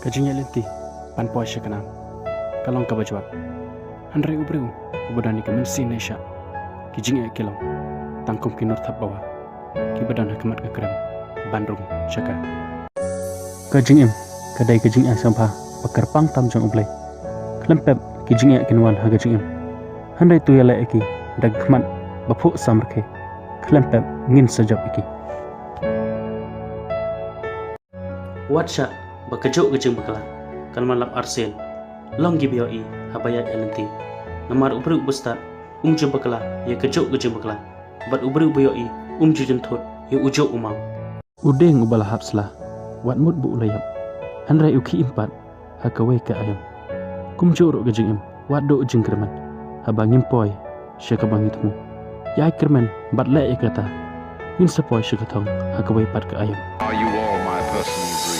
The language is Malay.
Kajingnya lenti, pan poy sekenam. Kalong kabajwat. Handrai ubriu, ubadani kamen sinesha. Kijingnya kilong, tangkum kinur thap bawa. Kibadan hakamat kekrem, bandung syaka. Kajing kadai kajing sampah, pakar pang tam jang ublay. Klempep kijingnya kinwan hagajing Handai tu yala eki, dagman bapuk samrke. Klempep ngin sajap iki. Watsha bakajuk ke Jingbakla kan malap arsen long gibioi habaya elenti namar Briew Ba Stad Jingbakla ya kajuk ke Jingbakla bat Briew Ba jujun thot ya ujo umang Udeng ubala hapslah wat mut bu ulayap handrai uki impat hakawe ka ayam kumjuro ke jingim wat do jingkerman habangim poi syakabang itmu ya kerman bat le ikata min sapoy syakatong hakawe pat ka ayam. Are you all my personal